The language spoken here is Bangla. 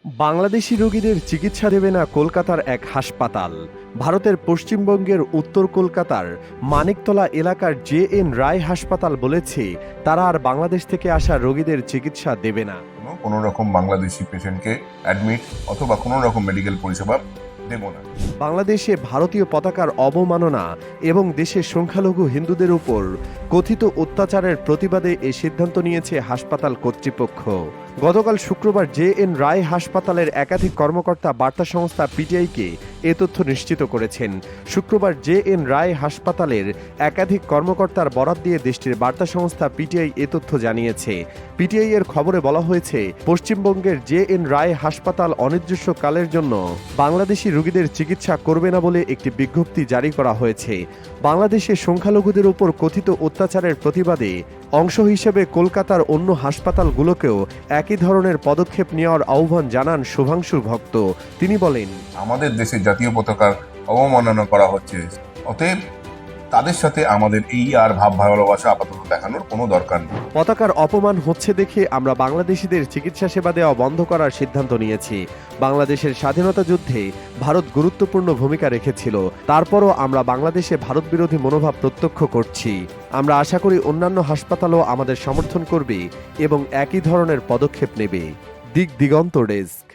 বাংলাদেশি রোগীদের চিকিৎসা দেবে না কলকাতার এক হাসপাতাল। ভারতের পশ্চিমবঙ্গের উত্তর কলকাতার মানিকতলা এলাকার জে.এন. রায় হাসপাতাল বলেছে তারা আর বাংলাদেশ থেকে আসা রোগীদের চিকিৎসা দেবে না। কোনো রকম বাংলাদেশি পেশেন্টকে অ্যাডমিট অথবা কোনো রকম মেডিকেল পরিষেবা দেব না। বাংলাদেশে ভারতীয় পতাকার অবমাননা এবং দেশের সংখ্যালঘু হিন্দুদের উপর কথিত অত্যাচারের প্রতিবাদে এই সিদ্ধান্ত নিয়েছে হাসপাতাল কর্তৃপক্ষ। গতকাল শুক্রবার জে.এন. রায় হাসপাতালের একাধিক কর্মকর্তা বার্তা সংস্থা পিটিআইকে এ তথ্য নিশ্চিত করেছেন। শুক্রবার জে.এন. রায় হাসপাতালের একাধিক কর্মকর্তার বরাত দিয়ে দেশটির বার্তা সংস্থা পিটিআই এ তথ্য জানিয়েছে। পিটিআই এর খবরে বলা হয়েছে, পশ্চিমবঙ্গের জে.এন. রায় হাসপাতাল অনির্দিষ্টকালের জন্য বাংলাদেশি রোগীদের চিকিৎসা করবে না বলে একটি বিজ্ঞপ্তি জারি করা হয়েছে। বাংলাদেশের সংখ্যালঘুদের উপর কথিত অত্যাচারের প্রতিবাদে অংশ হিসেবে কলকাতার অন্য হাসপাতালগুলোকেও একই ধরনের পদক্ষেপ নেওয়ার আহ্বান জানান শুভাংশু ভক্ত। তিনি বলেন, আমাদের দেশের জাতীয় পতাকার অবমাননা করা হচ্ছে, অতএব তাদের সাথে আমাদের এই আর ভাব ভালোবাসা আপাতত দেখানোর কোনো দরকার নেই। পতাকার অপমান হচ্ছে দেখে আমরা বাংলাদেশিদের চিকিৎসা সেবা দেওয়া বন্ধ করার সিদ্ধান্ত নিয়েছি। বাংলাদেশের স্বাধীনতা যুদ্ধে ভারত গুরুত্বপূর্ণ ভূমিকা রেখেছিল, তারপরও আমরা বাংলাদেশে ভারত বিরোধী মনোভাব প্রত্যক্ষ করছি। আমরা আশা করি অন্যান্য হাসপাতালও আমাদের সমর্থন করবে এবং একই ধরনের পদক্ষেপ নেবে। দিগন্ত ডেস্ক।